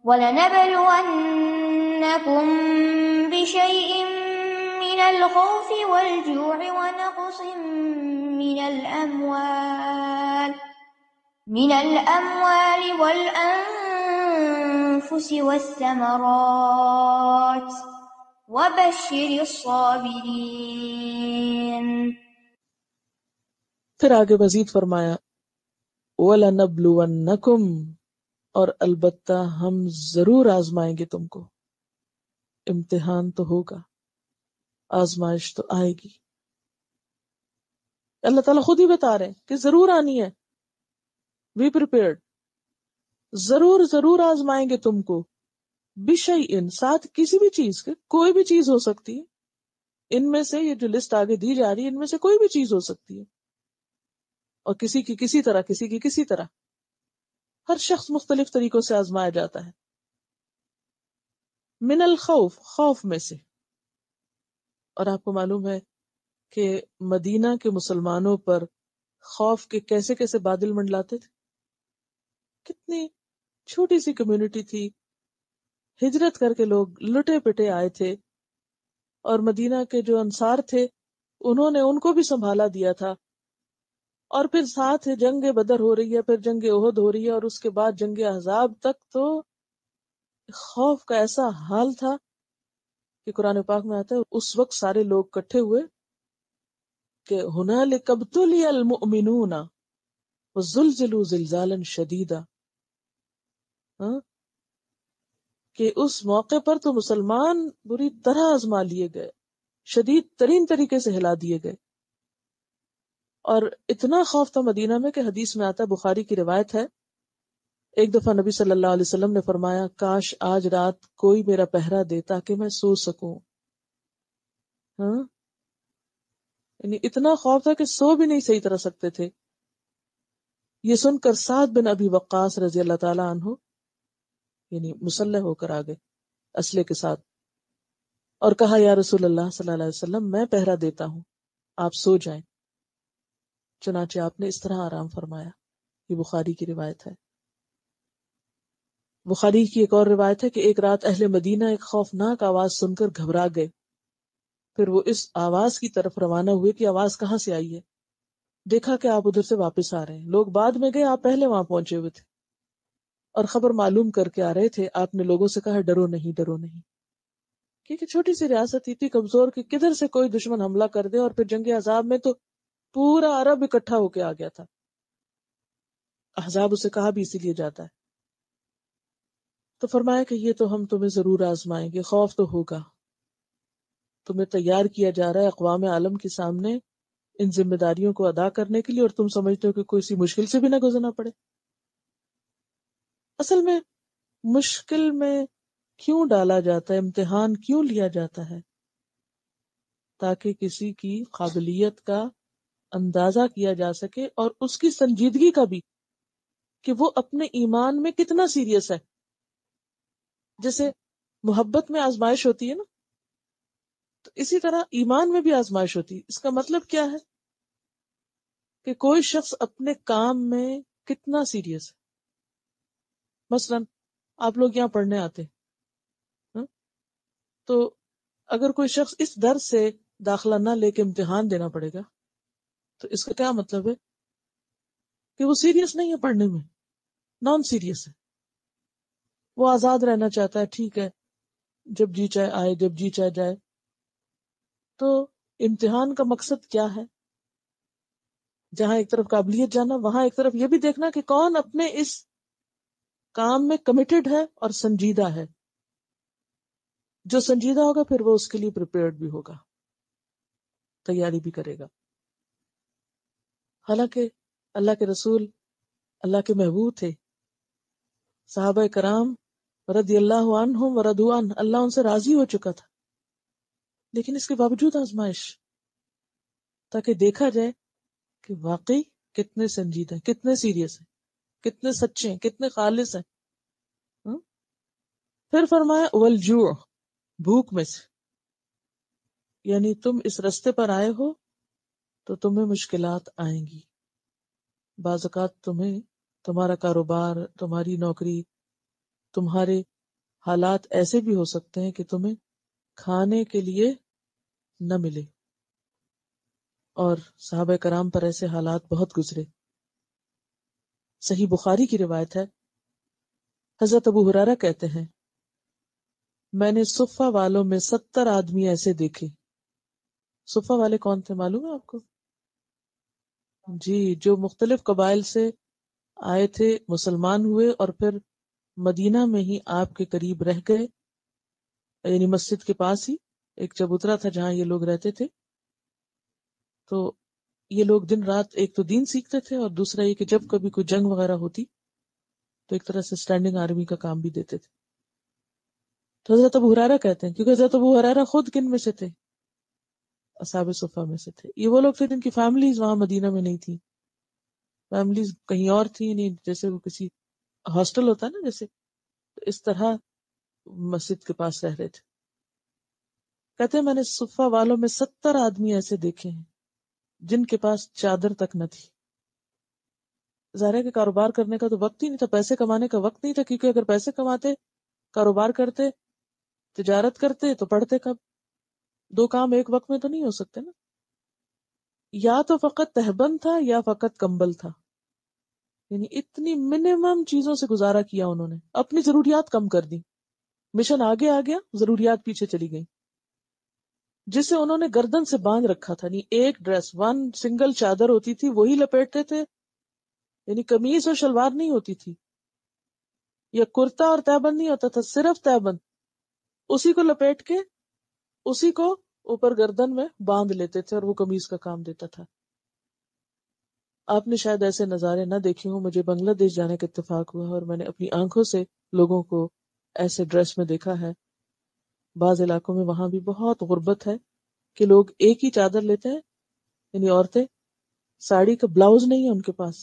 وَلَنَبْلُوَنَّكُمْ بِشَيْءٍ مِّنَ الْخَوْفِ وَالْجُوعِ وَنَقْصٍ مِّنَ الْأَمْوَالِ وَالْأَنفُسِ وَالثَّمَرَاتِ وَبَشِّرِ الصَّابِرِينَ۔ پھر آگے مزید فرمایا وَلَنَبْلُوَنَّكُمْ، اور البتہ ہم ضرور آزمائیں گے تم کو، امتحان تو ہوگا، آزمائش تو آئے گی۔ اللہ تعالیٰ خود ہی بتا رہے ہیں کہ ضرور آنی ہے، بی پریپیئرڈ، ضرور آزمائیں گے تم کو، بِشَيْءٍ، ساتھ کسی بھی چیز کے، کوئی بھی چیز ہو سکتی ہے، ان میں سے یہ جو لسٹ آگے دی جا رہی ہے ان میں سے کوئی بھی چیز ہو سکتی ہے، اور کسی کی کسی طرح، کسی کی کسی طرح، ہر شخص مختلف طریقوں سے آزمایا جاتا ہے۔ من الخوف، خوف میں سے، اور آپ کو معلوم ہے کہ مدینہ کے مسلمانوں پر خوف کے کیسے کیسے بادل منڈلاتے تھے، کتنی چھوٹی سی کمیونٹی تھی، ہجرت کر کے لوگ لٹے پٹے آئے تھے، اور مدینہ کے جو انصار تھے انہوں نے ان کو بھی سنبھالا دیا تھا، اور پھر ساتھ جنگ بدر ہو رہی ہے، پھر جنگ احد ہو رہی ہے، اور اس کے بعد جنگ احزاب تک تو خوف کا ایسا حال تھا کہ قرآن پاک میں آتا ہے اس وقت سارے لوگ اکٹھے ہوئے کہ ہنالک ابتلی المؤمنون وزلزلوا زلزالا شدیدا، کہ اس موقع پر تو مسلمان بری طرح آزما لیے گئے، شدید ترین طریقے سے ہلا دیے گئے، اور اتنا خوف تھا مدینہ میں کہ حدیث میں آتا ہے، بخاری کی روایت ہے، ایک دفعہ نبی صلی اللہ علیہ وسلم نے فرمایا کاش آج رات کوئی میرا پہرا دے تاکہ میں سو سکوں۔ یعنی اتنا خوف تھا کہ سو بھی نہیں صحیح طرح سکتے تھے۔ یہ سن کر سعد بن ابی وقاص رضی اللہ تعالی عنہ یعنی مسلح ہو کر آگے اسلحے کے ساتھ، اور کہا یا رسول اللہ صلی اللہ علیہ وسلم میں پہرا دیتا ہوں، آپ سو جائیں۔ چنانچہ آپ نے اس طرح آرام فرمایا۔ یہ بخاری کی روایت ہے۔ بخاری کی ایک اور روایت ہے کہ ایک رات اہل مدینہ ایک خوفناک آواز سن کر گھبرا گئے، پھر وہ اس آواز کی طرف روانہ ہوئے کہ آواز کہاں سے آئی ہے، دیکھا کہ آپ ادھر سے واپس آ رہے ہیں، لوگ بعد میں گئے، آپ پہلے وہاں پہنچے ہوئے تھے اور خبر معلوم کر کے آ رہے تھے۔ آپ نے لوگوں سے کہا ڈرو نہیں، ڈرو نہیں، کیونکہ چھوٹی سی ریاست اتنی کمزور کہ کدھر سے کوئی دشمن حملہ کر دے، اور پھر جنگ احزاب میں تو پورا عرب اکٹھا ہو کے آ گیا تھا۔ احزاب اسے کہا بھی اسی لیے جاتا ہے۔ تو فرمایا کہ یہ تو ہم تمہیں ضرور آزمائیں گے، خوف تو ہوگا، تمہیں تیار کیا جا رہا ہے اقوام عالم کے سامنے ان ذمہ داریوں کو ادا کرنے کے لیے، اور تم سمجھتے ہو کہ کوئی سی مشکل سے بھی نہ گزرنا پڑے۔ اصل میں مشکل میں کیوں ڈالا جاتا ہے، امتحان کیوں لیا جاتا ہے؟ تاکہ کسی کی قابلیت کا اندازہ کیا جا سکے، اور اس کی سنجیدگی کا بھی، کہ وہ اپنے ایمان میں کتنا سیریس ہے۔ جیسے محبت میں آزمائش ہوتی ہے نا، تو اسی طرح ایمان میں بھی آزمائش ہوتی ہے۔ اس کا مطلب کیا ہے کہ کوئی شخص اپنے کام میں کتنا سیریس ہے۔ مثلا آپ لوگ یہاں پڑھنے آتے ہیں، تو اگر کوئی شخص اس ڈر سے داخلہ نہ لے کے امتحان دینا پڑے گا، تو اس کا کیا مطلب ہے کہ وہ سیریس نہیں ہے پڑھنے میں، نان سیریس ہے، وہ آزاد رہنا چاہتا ہے، ٹھیک ہے جب جی چاہے آئے، جب جی چاہے جائے۔ تو امتحان کا مقصد کیا ہے؟ جہاں ایک طرف قابلیت جانا، وہاں ایک طرف یہ بھی دیکھنا کہ کون اپنے اس کام میں کمیٹڈ ہے اور سنجیدہ ہے۔ جو سنجیدہ ہوگا پھر وہ اس کے لیے پریپیئرڈ بھی ہوگا، تیاری بھی کرے گا۔ حالانکہ اللہ کے رسول اللہ کے محبوب تھے، صحابہ کرام رضی اللہ عنہم ورضوا عنہ، اللہ ان سے راضی ہو چکا تھا، لیکن اس کے باوجود آزمائش، تاکہ دیکھا جائے کہ واقعی کتنے سنجیدہ ہیں، کتنے سیریس ہیں، کتنے سچے ہیں، کتنے خالص ہیں۔ پھر فرمایا والجوع، بھوک میں سے، یعنی تم اس رستے پر آئے ہو تو تمہیں مشکلات آئیں گی، بعض اوقات تمہیں تمہارا کاروبار، تمہاری نوکری، تمہارے حالات ایسے بھی ہو سکتے ہیں کہ تمہیں کھانے کے لیے نہ ملے، اور صحابہ کرام پر ایسے حالات بہت گزرے۔ صحیح بخاری کی روایت ہے، حضرت ابو ہریرہ کہتے ہیں میں نے صفہ والوں میں 70 آدمی ایسے دیکھے۔ صفہ والے کون تھے معلوم ہے آپ کو؟ جی، جو مختلف قبائل سے آئے تھے، مسلمان ہوئے اور پھر مدینہ میں ہی آپ کے قریب رہ گئے، یعنی مسجد کے پاس ہی ایک چبوترا تھا جہاں یہ لوگ رہتے تھے۔ تو یہ لوگ دن رات ایک تو دین سیکھتے تھے، اور دوسرا یہ کہ جب کبھی کوئی جنگ وغیرہ ہوتی تو ایک طرح سے اسٹینڈنگ آرمی کا کام بھی دیتے تھے۔ تو حضرت ابو ہریرہ کہتے ہیں، کیونکہ حضرت ابو ہریرہ خود کن میں سے تھے؟ اصحاب صفہ میں سے تھے۔ یہ وہ لوگ تھے جن کی فیملیز وہاں مدینہ میں نہیں تھی، فیملیز کہیں اور تھی، نہیں جیسے وہ کسی ہاسٹل ہوتا ہے نا، جیسے اس طرح مسجد کے پاس رہ رہے تھے۔ کہتے ہیں میں نے صفہ والوں میں 70 آدمی ایسے دیکھے ہیں جن کے پاس چادر تک نہ تھی۔ ظاہر ہے کہ کاروبار کرنے کا تو وقت ہی نہیں تھا، پیسے کمانے کا وقت نہیں تھا، کیونکہ اگر پیسے کماتے، کاروبار کرتے، تجارت کرتے تو پڑھتے کب؟ دو کام ایک وقت میں تو نہیں ہو سکتے نا۔ یا تو فقط تہبند تھا یا فقط کمبل تھا، یعنی اتنی منیمم چیزوں سے گزارا کیا انہوں نے، اپنی ضروریات کم کر دی، مشن آگے آ گیا، ضروریات پیچھے چلی گئی، جسے انہوں نے گردن سے باندھ رکھا تھا۔ نہیں، ایک ڈریس، ون سنگل چادر ہوتی تھی، وہی لپیٹتے تھے، یعنی قمیض اور شلوار نہیں ہوتی تھی، یا کرتا اور تہبند نہیں ہوتا تھا، صرف تہبند، اسی کو لپیٹ کے اسی کو اوپر گردن میں باندھ لیتے تھے، اور وہ قمیض کا کام دیتا تھا۔ آپ نے شاید ایسے نظارے نہ دیکھے ہوں، مجھے بنگلہ دیش جانے کا اتفاق ہوا اور میں نے اپنی آنکھوں سے لوگوں کو ایسے ڈریس میں دیکھا ہے۔ بعض علاقوں میں وہاں بھی بہت غربت ہے کہ لوگ ایک ہی چادر لیتے ہیں، یعنی عورتیں ساڑی کا بلاؤز نہیں ہے ان کے پاس،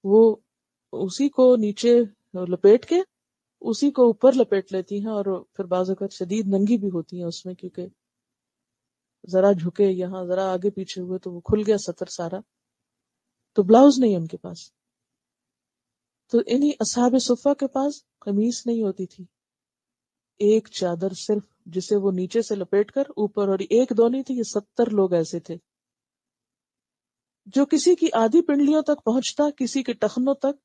وہ اسی کو نیچے لپیٹ کے اسی کو اوپر لپیٹ لیتی ہیں، اور پھر بعض اوقات شدید ننگی بھی ہوتی ہیں اس میں، کیونکہ ذرا جھکے یہاں، ذرا آگے پیچھے ہوئے تو وہ کھل گیا سطر سارا، تو بلاؤز نہیں ان کے پاس۔ تو انہی اصحاب صفہ کے پاس قمیص نہیں ہوتی تھی، ایک چادر صرف، جسے وہ نیچے سے لپیٹ کر اوپر، اور ایک دو نہیں تھی، یہ 70 لوگ ایسے تھے جو کسی کی آدھی پنڈلیوں تک پہنچتا، کسی کے ٹخنوں تک،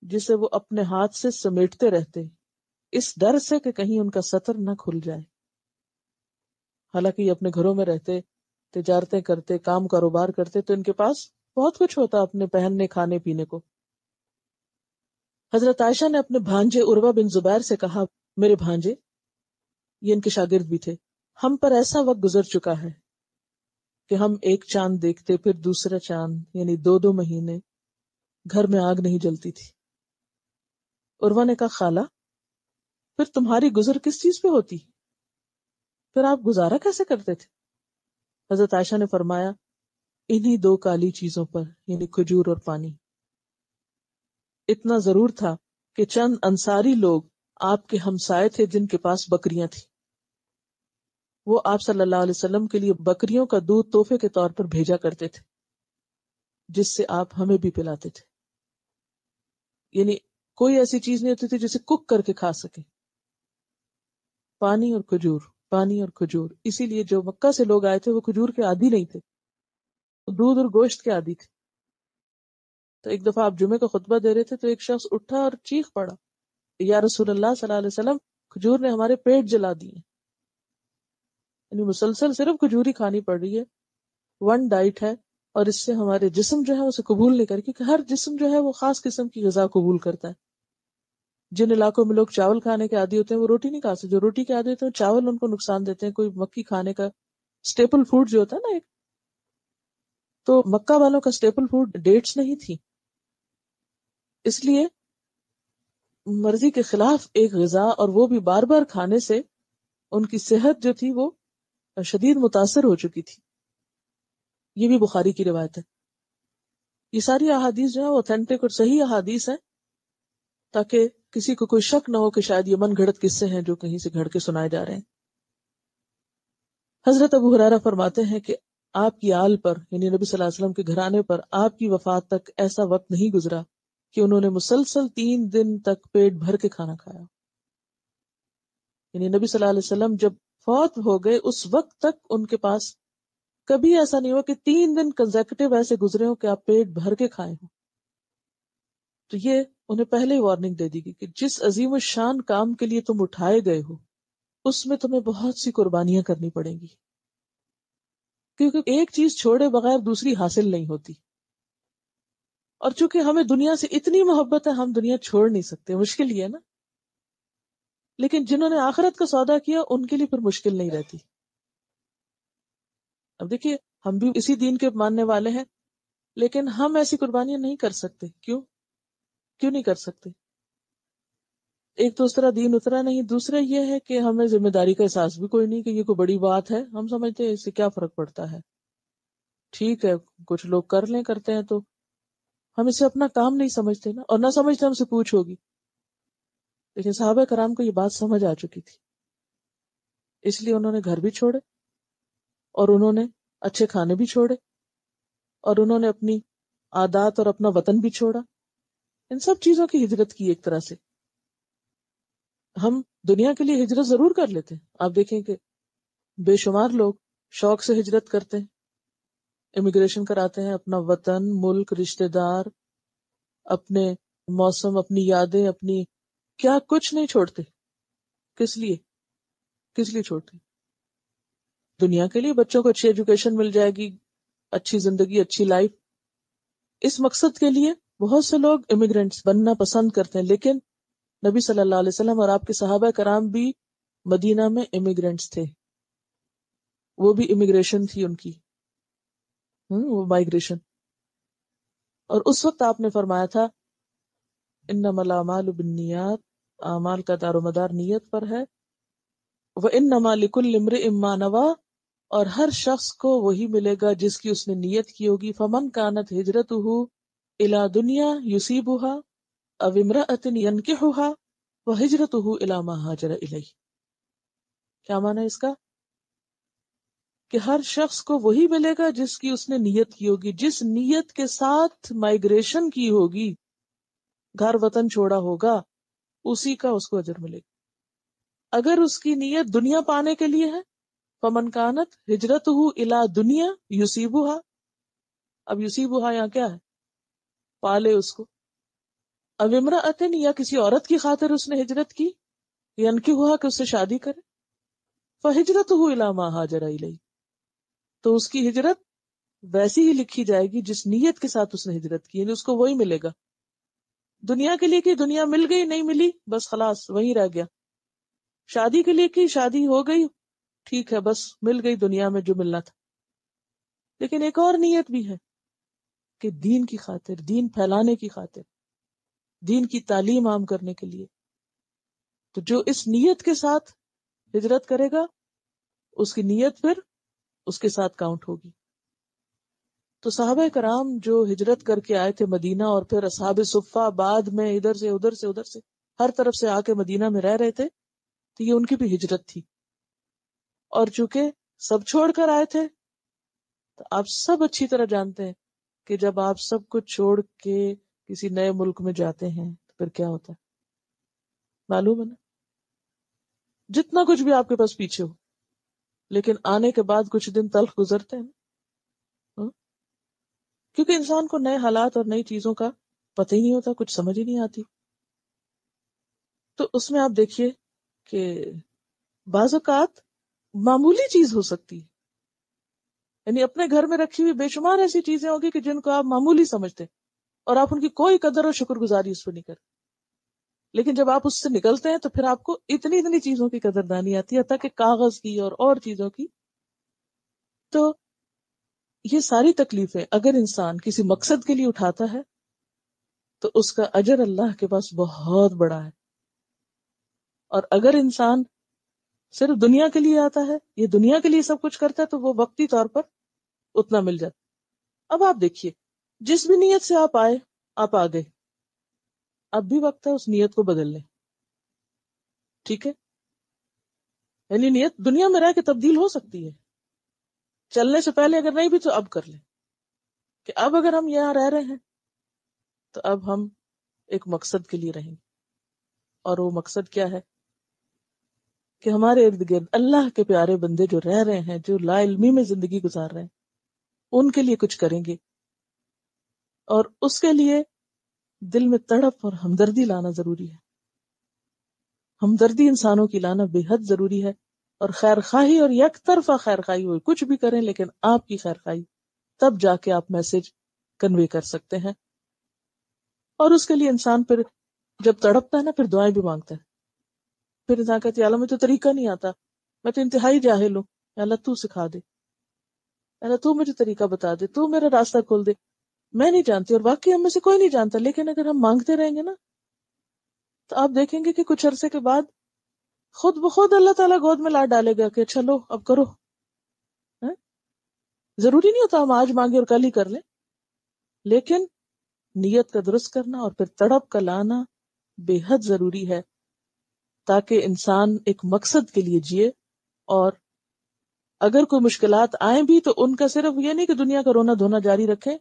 جسے وہ اپنے ہاتھ سے سمیٹتے رہتے اس ڈر سے کہ کہیں ان کا سطر نہ کھل جائے۔ حالانکہ یہ اپنے گھروں میں رہتے، تجارتیں کرتے، کام کاروبار کرتے، تو ان کے پاس بہت کچھ ہوتا اپنے پہننے، کھانے پینے کو۔ حضرت عائشہ نے اپنے بھانجے عروہ بن زبیر سے کہا، میرے بھانجے، یہ ان کے شاگرد بھی تھے، ہم پر ایسا وقت گزر چکا ہے کہ ہم ایک چاند دیکھتے، پھر دوسرا چاند، یعنی 2 مہینے گھر میں آگ نہیں جلتی تھی۔ عروہ نے کہا، خالہ، پھر تمہاری گزر کس چیز پہ ہوتی؟ پھر آپ گزارا کیسے کرتے تھے؟ حضرت عائشہ نے فرمایا، انہی 2 کالی چیزوں پر، یعنی کھجور اور پانی۔ اتنا ضرور تھا کہ چند انصاری لوگ آپ کے ہمسائے تھے جن کے پاس بکریاں تھیں، وہ آپ صلی اللہ علیہ وسلم کے لیے بکریوں کا دودھ تحفے کے طور پر بھیجا کرتے تھے، جس سے آپ ہمیں بھی پلاتے تھے۔ یعنی کوئی ایسی چیز نہیں ہوتی تھی جسے کک کر کے کھا سکے، پانی اور کھجور، پانی اور کھجور۔ اسی لیے جو مکہ سے لوگ آئے تھے وہ کھجور کے عادی نہیں تھے، دودھ اور گوشت کے عادی تھے۔ تو ایک دفعہ آپ جمعے کا خطبہ دے رہے تھے تو ایک شخص اٹھا اور چیخ پڑا، یا رسول اللہ صلی اللہ علیہ وسلم، کھجور نے ہمارے پیٹ جلا دیے۔ یعنی مسلسل صرف کھجور ہی کھانی پڑ رہی ہے، ون ڈائٹ ہے، اور اس سے ہمارے جسم جو ہے اسے قبول نہیں کر، کیونکہ ہر جسم جو ہے وہ خاص قسم کی غذا قبول کرتا ہے۔ جن علاقوں میں لوگ چاول کھانے کے عادی ہوتے ہیں وہ روٹی نہیں کھا سکتے، جو روٹی کے عادی ہوتے ہیں چاول ان کو نقصان دیتے ہیں۔ کوئی مکی کھانے کا اسٹیپل فوڈ جو ہوتا ہے نا ایک، تو مکہ والوں کا اسٹیپل فوڈ ڈیٹس نہیں تھی، اس لیے مرضی کے خلاف ایک غذا، اور وہ بھی بار بار کھانے سے ان کی صحت جو تھی وہ شدید متاثر ہو چکی تھی۔ یہ بھی بخاری کی روایت ہے۔ یہ ساری احادیث جو ہے وہ اوتھینٹک اور صحیح احادیث ہیں، تاکہ کسی کو کوئی شک نہ ہو کہ شاید یہ من گھڑت قصے ہیں جو کہیں سے گھڑ کے سنائے جا رہے ہیں۔ حضرت ابو ہریرہ فرماتے ہیں کہ آپ کی آل پر، یعنی نبی صلی اللہ علیہ وسلم کے گھرانے پر آپ کی وفات تک ایسا وقت نہیں گزرا کہ انہوں نے مسلسل 3 دن تک پیٹ بھر کے کھانا کھایا۔ یعنی نبی صلی اللہ علیہ وسلم جب فوت ہو گئے اس وقت تک ان کے پاس کبھی ایسا نہیں ہوا کہ 3 دن کنزیکٹو ایسے گزرے ہو کہ آپ پیٹ بھر کے کھائے ہو. تو یہ انہیں پہلے ہی وارننگ دے دی گئی کہ جس عظیم الشان کام کے لیے تم اٹھائے گئے ہو اس میں تمہیں بہت سی قربانیاں کرنی پڑیں گی، کیونکہ ایک چیز چھوڑے بغیر دوسری حاصل نہیں ہوتی. اور چونکہ ہمیں دنیا سے اتنی محبت ہے ہم دنیا چھوڑ نہیں سکتے، مشکل ہی ہے نا. لیکن جنہوں نے آخرت کا سودا کیا ان کے لیے پھر مشکل نہیں رہتی. اب دیکھیے ہم بھی اسی دین کے ماننے والے ہیں لیکن ہم ایسی قربانیاں نہیں کر سکتے. کیوں نہیں کر سکتے؟ ایک تو اس طرح دین اترا نہیں، دوسرا یہ ہے کہ ہمیں ذمہ داری کا احساس بھی کوئی نہیں کہ یہ کوئی بڑی بات ہے. ہم سمجھتے ہیں اس سے کیا فرق پڑتا ہے، ٹھیک ہے کچھ لوگ کر لیں، کرتے ہیں تو ہم اسے اپنا کام نہیں سمجھتے نا، اور نہ سمجھتے ہم سے پوچھ ہوگی. لیکن صحابہ کرام کو یہ بات سمجھ آ چکی تھی، اس لیے انہوں نے گھر بھی چھوڑے اور انہوں نے اچھے کھانے بھی چھوڑے اور انہوں نے اپنی عادات اور اپنا وطن بھی چھوڑا. ان سب چیزوں کی ہجرت کی ایک طرح سے. ہم دنیا کے لیے ہجرت ضرور کر لیتے ہیں. آپ دیکھیں کہ بے شمار لوگ شوق سے ہجرت کرتے ہیں، امیگریشن کراتے ہیں، اپنا وطن، ملک، رشتہ دار، اپنے موسم، اپنی یادیں، اپنی کیا کچھ نہیں چھوڑتے. کس لیے چھوڑتے؟ دنیا کے لیے، بچوں کو اچھی ایجوکیشن مل جائے گی، اچھی زندگی، اچھی لائف. اس مقصد کے لیے بہت سے لوگ امیگرینٹس بننا پسند کرتے ہیں. لیکن نبی صلی اللہ علیہ وسلم اور آپ کے صحابہ کرام بھی مدینہ میں امیگرینٹس تھے. وہ بھی امیگریشن تھی ان کی، وہ مائگریشن. اور اس وقت آپ نے فرمایا تھا انما الاعمال بالنیات، اعمال کا دار و مدار نیت پر ہے. وانما لکل امرئ ما نوی، اور ہر شخص کو وہی ملے گا جس کی اس نے نیت کی ہوگی. فمن کانت ہجرتہ الی دنیا یصیبها او امرأۃ ینکحها وہجرتہ الی ما ہاجر الیہ. کیا معنی ہے اس کا؟ کہ ہر شخص کو وہی ملے گا جس کی اس نے نیت کی ہوگی، جس نیت کے ساتھ مائگریشن کی ہوگی، گھر وطن چھوڑا ہوگا، اسی کا اس کو اجر ملے گا. اگر اس کی نیت دنیا پانے کے لیے ہے، فمن کانت ہجرتہ الی دنیا یصیبها، اب یصیبها یہاں کیا ہے؟ پالے اس کو. اب امرأۃ، یا کسی عورت کی خاطر اس نے ہجرت کی، ینکحها کہ اس سے شادی کرے، فہجرتہ الی ما ہاجر الیہ، تو اس کی ہجرت ویسی ہی لکھی جائے گی جس نیت کے ساتھ اس نے ہجرت کی، یعنی اس کو وہی ملے گا. دنیا کے لیے کی، دنیا مل گئی، نہیں ملی بس خلاص وہیں رہ گیا. شادی کے لیے کی، شادی ہو گئی، ٹھیک ہے بس مل گئی دنیا میں جو ملنا تھا. لیکن ایک اور نیت بھی ہے کہ دین کی خاطر، دین پھیلانے کی خاطر، دین کی تعلیم عام کرنے کے لیے. تو جو اس نیت کے ساتھ ہجرت کرے گا اس کی نیت پھر اس کے ساتھ کاؤنٹ ہوگی. تو صحابہ کرام جو ہجرت کر کے آئے تھے مدینہ، اور پھر اصحاب صفہ بعد میں ادھر سے ادھر سے ہر طرف سے آ کے مدینہ میں رہ رہے تھے، تو یہ ان کی بھی ہجرت تھی. اور چونکہ سب چھوڑ کر آئے تھے تو آپ سب اچھی طرح جانتے ہیں کہ جب آپ سب کچھ چھوڑ کے کسی نئے ملک میں جاتے ہیں تو پھر کیا ہوتا ہے، معلوم ہے نا. جتنا کچھ بھی آپ کے پاس پیچھے ہو، لیکن آنے کے بعد کچھ دن تلخ گزرتے ہیں نا. کیونکہ انسان کو نئے حالات اور نئی چیزوں کا پتہ ہی نہیں ہوتا، کچھ سمجھ ہی نہیں آتی. تو اس میں آپ دیکھیے کہ بعض اوقات معمولی چیز ہو سکتی ہے، یعنی اپنے گھر میں رکھی ہوئی بے شمار ایسی چیزیں ہوگی کہ جن کو آپ معمولی سمجھتے ہیں اور آپ ان کی کوئی قدر اور شکر گزاری اس پہ نہیں کرتے. لیکن جب آپ اس سے نکلتے ہیں تو پھر آپ کو اتنی چیزوں کی قدردانی آتی ہے، حتیٰ کہ کاغذ کی اور چیزوں کی. تو یہ ساری تکلیفیں اگر انسان کسی مقصد کے لیے اٹھاتا ہے تو اس کا اجر اللہ کے پاس بہت بڑا ہے. اور اگر انسان صرف دنیا کے لیے آتا ہے، یہ دنیا کے لیے سب کچھ کرتا ہے، تو وہ وقتی طور پر اتنا مل جاتا. اب آپ دیکھیے جس بھی نیت سے آپ آئے، آپ آ گئے، اب بھی وقت ہے اس نیت کو بدل لیں. ٹھیک ہے، یعنی نیت دنیا میں رہ کے تبدیل ہو سکتی ہے. چلنے سے پہلے اگر نہیں بھی تو اب کر لیں کہ اب اگر ہم یہاں رہ رہے ہیں تو اب ہم ایک مقصد کے لیے رہیں گے. اور وہ مقصد کیا ہے کہ ہمارے ارد گرد اللہ کے پیارے بندے جو رہ رہے ہیں، جو لا علمی میں زندگی گزار رہے ہیں، ان کے لیے کچھ کریں گے. اور اس کے لیے دل میں تڑپ اور ہمدردی لانا ضروری ہے. ہمدردی انسانوں کی لانا بے حد ضروری ہے. اور خیر خواہی اور یک طرفہ خیر خواہی ہوئی، کچھ بھی کریں لیکن آپ کی خیر خواہی، تب جا کے آپ میسج کنوے کر سکتے ہیں. اور اس کے لیے انسان پھر جب تڑپتا ہے نا، پھر دعائیں بھی مانگتا ہے. پھر انسان کہتے ہیں اللہ مجھے تو طریقہ نہیں آتا، میں تو انتہائی جاہل ہوں، اللہ تو سکھا دے، اللہ تو مجھے طریقہ بتا دے، تو میرا راستہ کھول دے. میں نہیں جانتی، اور واقعی ہم میں سے کوئی نہیں جانتا، لیکن اگر ہم مانگتے رہیں گے نا تو آپ دیکھیں گے کہ کچھ عرصے کے بعد خود بخود اللہ تعالیٰ گود میں لا ڈالے گا کہ چلو اب کرو. ہاں؟ ضروری نہیں ہوتا ہم آج مانگے اور کل ہی کر لیں، لیکن نیت کا درست کرنا اور پھر تڑپ کا لانا بے حد ضروری ہے، تاکہ انسان ایک مقصد کے لیے جیے. اور اگر کوئی مشکلات آئیں بھی تو ان کا صرف یہ نہیں کہ دنیا کا رونا دھونا جاری رکھیں،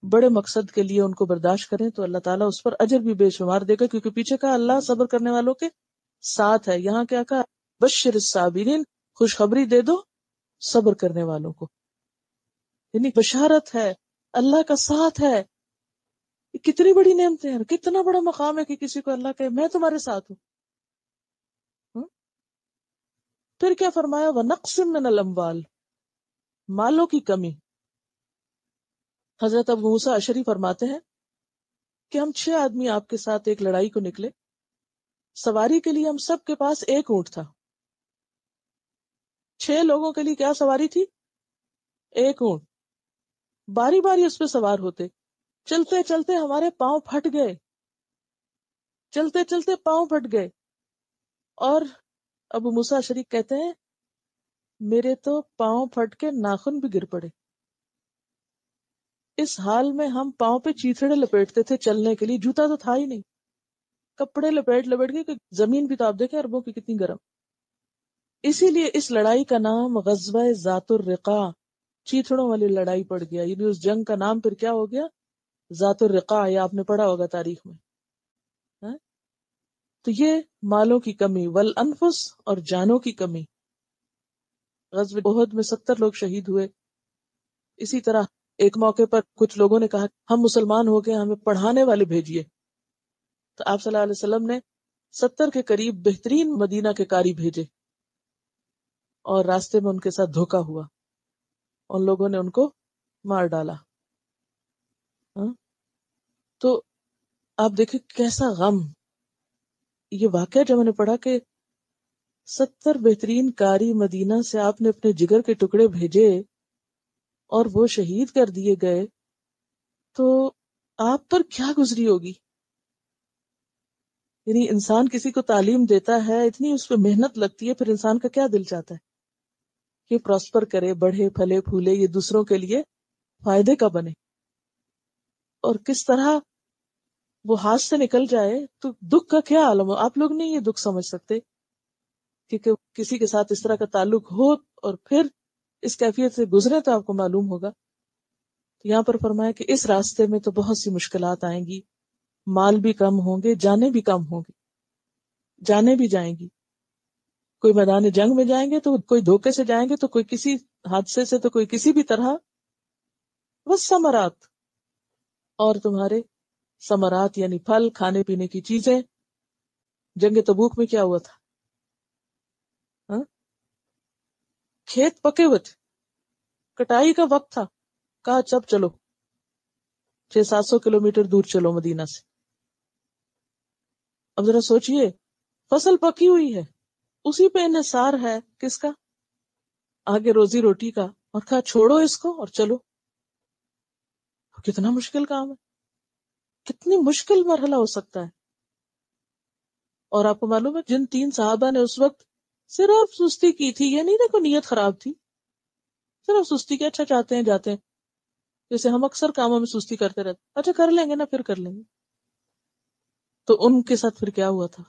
بڑے مقصد کے لیے ان کو برداشت کریں تو اللہ تعالیٰ اس پر اجر بھی بے شمار دے گا. کیونکہ پیچھے کا اللہ صبر کرنے والوں کے ساتھ ہے، یہاں کیا کہا؟ بشر الصابرین، خوشخبری دے دو صبر کرنے والوں کو. یعنی بشارت ہے، اللہ کا ساتھ ہے. یہ کتنی بڑی نعمتیں ہیں، کتنا بڑا مقام ہے کہ کسی کو اللہ کہے میں تمہارے ساتھ ہوں. ہم؟ پھر کیا فرمایا؟ وَنَقْصٍ مِّنَ الْأَمْوَالِ، مالوں کی کمی. حضرت ابو موسیٰ اشعری فرماتے ہیں کہ ہم 6 آدمی آپ کے ساتھ ایک لڑائی کو نکلے. سواری کے لیے ہم سب کے پاس ایک اونٹ تھا. 6 لوگوں کے لیے کیا سواری تھی؟ ایک اونٹ. باری باری اس پہ سوار ہوتے. چلتے چلتے ہمارے پاؤں پھٹ گئے، چلتے چلتے پاؤں پھٹ گئے. اور ابو موسیٰ اشعری کہتے ہیں میرے تو پاؤں پھٹ کے ناخن بھی گر پڑے. اس حال میں ہم پاؤں پہ چیتھڑے لپیٹتے تھے چلنے کے لیے، جوتا تو تھا ہی نہیں، کپڑے لپیٹ لپیٹ کے کہ زمین بھی تو آپ دیکھیں عربوں کی کتنی گرم. اسی لیے اس لڑائی کا نام غزوہ ذات الرقاع، چیتھڑوں والی لڑائی پڑ گیا. یعنی اس جنگ کا نام پھر کیا ہو گیا؟ ذات الرقاع. یہ آپ نے پڑھا ہوگا تاریخ میں. ہاں؟ تو یہ مالوں کی کمی، والانفس، اور جانوں کی کمی. غزوہ احد میں 70 لوگ شہید ہوئے. اسی طرح ایک موقع پر کچھ لوگوں نے کہا ہم مسلمان ہو گئے، ہمیں پڑھانے والے بھیجیے. تو آپ صلی اللہ علیہ وسلم نے 70 کے قریب بہترین مدینہ کے قاری بھیجے، اور راستے میں ان کے ساتھ دھوکا ہوا، ان لوگوں نے ان کو مار ڈالا. ہاں؟ تو آپ دیکھیں کیسا غم. یہ واقعہ جب میں نے پڑھا کہ 70 بہترین قاری مدینہ سے آپ نے اپنے جگر کے ٹکڑے بھیجے اور وہ شہید کر دیے گئے، تو آپ پر کیا گزری ہوگی. یعنی انسان کسی کو تعلیم دیتا ہے، اتنی اس پہ محنت لگتی ہے، پھر انسان کا کیا دل چاہتا ہے کہ پراسپر کرے، بڑھے پھلے پھولے، یہ دوسروں کے لیے فائدے کا بنے. اور کس طرح وہ ہاتھ سے نکل جائے تو دکھ کا کیا عالم ہو. آپ لوگ نہیں یہ دکھ سمجھ سکتے، کیونکہ کسی کے ساتھ اس طرح کا تعلق ہو اور پھر اس کیفیت سے گزرے تو آپ کو معلوم ہوگا. یہاں پر فرمایا کہ اس راستے میں تو بہت سی مشکلات آئیں گی، مال بھی کم ہوں گے، جانیں بھی کم ہوں گی، جانیں بھی جائیں گی. کوئی میدان جنگ میں جائیں گے تو کوئی دھوکے سے جائیں گے، تو کوئی کسی حادثے سے، تو کوئی کسی بھی طرح. بس ثمرات، اور تمہارے ثمرات یعنی پھل، کھانے پینے کی چیزیں. جنگ تبوک میں کیا ہوا تھا؟ ہاں؟ کھیت پکے ہوئے تھے، کٹائی کا وقت تھا، کہا چب چلو 600-700 کلومیٹر دور چلو مدینہ سے. اب ذرا سوچئے، فصل پکی ہوئی ہے، اسی پہ انحصار ہے کس کا؟ آگے روزی روٹی کا، اور کہا چھوڑو اس کو اور چلو. کتنا مشکل کام ہے، کتنی مشکل مرحلہ ہو سکتا ہے. اور آپ کو معلوم ہے جن 3 صحابہ نے اس وقت صرف سستی کی تھی، یہ نہیں دیکھو نیت خراب تھی، صرف سستی کی، اچھا چاہتے ہیں جاتے ہیں. جیسے ہم اکثر کاموں میں سستی کرتے رہتے، اچھا کر لیں گے نا، پھر کر لیں گے. تو ان کے ساتھ پھر کیا ہوا تھا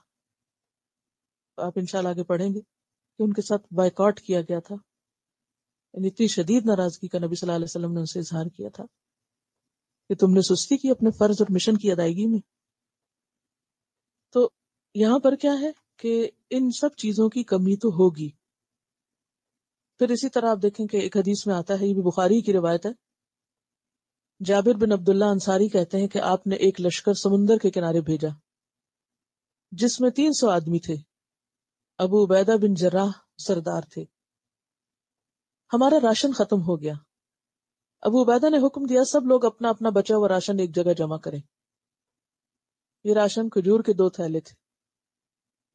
آپ انشاءاللہ آگے پڑھیں گے کہ ان کے ساتھ بائیکاٹ کیا گیا تھا. یعنی اتنی شدید ناراضگی کا نبی صلی اللہ علیہ وسلم نے ان سے اظہار کیا تھا کہ تم نے سستی کی اپنے فرض اور مشن کی ادائیگی میں. تو یہاں پر کیا ہے کہ ان سب چیزوں کی کمی تو ہوگی. پھر اسی طرح آپ دیکھیں کہ ایک حدیث میں آتا ہے، یہ بھی بخاری کی روایت ہے، جابر بن عبداللہ انصاری کہتے ہیں کہ آپ نے ایک لشکر سمندر کے کنارے بھیجا جس میں 300 آدمی تھے. ابو عبیدہ بن جراح سردار تھے. ہمارا راشن ختم ہو گیا. ابو عبیدہ نے حکم دیا سب لوگ اپنا اپنا بچا ہوا راشن ایک جگہ جمع کریں. یہ راشن کھجور کے 2 تھیلے تھے.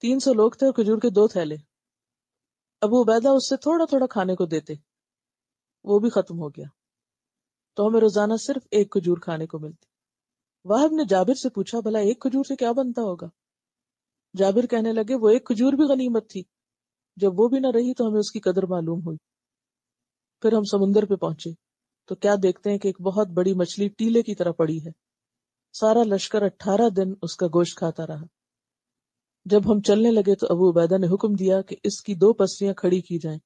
300 لوگ تھے اور کھجور کے 2 تھیلے. ابو عبیدہ اس سے تھوڑا تھوڑا کھانے کو دیتے، وہ بھی ختم ہو گیا تو ہمیں روزانہ صرف ایک کھجور کھانے کو ملتی. واہب نے جابر سے پوچھا بھلا ایک کھجور سے کیا بنتا ہوگا؟ جابر کہنے لگے وہ ایک کھجور بھی غنیمت تھی، جب وہ بھی نہ رہی تو ہمیں اس کی قدر معلوم ہوئی. پھر ہم سمندر پہ پہنچے تو کیا دیکھتے ہیں کہ ایک بہت بڑی مچھلی ٹیلے کی طرح پڑی ہے. سارا لشکر 18 دن اس کا گوشت کھاتا رہا. جب ہم چلنے لگے تو ابو عبیدہ نے حکم دیا کہ اس کی 2 پسلیاں کھڑی کی جائیں.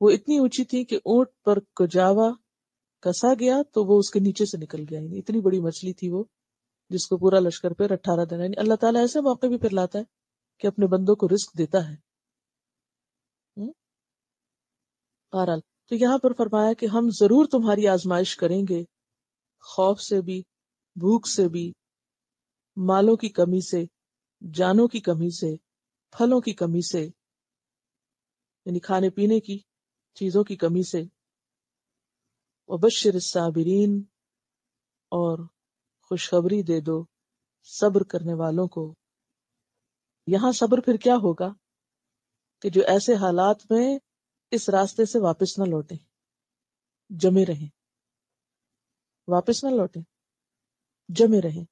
وہ اتنی اونچی تھی کہ اونٹ پر کجاوا کسا گیا تو وہ اس کے نیچے سے نکل گیا. یعنی اتنی بڑی مچھلی تھی وہ، جس کو پورا لشکر پہ 18 دن. یعنی اللہ تعالیٰ ایسے موقع بھی پھر لاتا ہے کہ اپنے بندوں کو رزق دیتا ہے. بہرحال تو یہاں پر فرمایا کہ ہم ضرور تمہاری آزمائش کریں گے، خوف سے بھی، بھوک سے بھی، مالوں کی کمی سے، جانوں کی کمی سے، پھلوں کی کمی سے، یعنی کھانے پینے کی چیزوں کی کمی سے. وبشر الصابرین، اور خوشخبری دے دو صبر کرنے والوں کو. یہاں صبر پھر کیا ہوگا کہ جو ایسے حالات میں اس راستے سے واپس نہ لوٹیں، جمے رہیں، واپس نہ لوٹیں، جمے رہیں.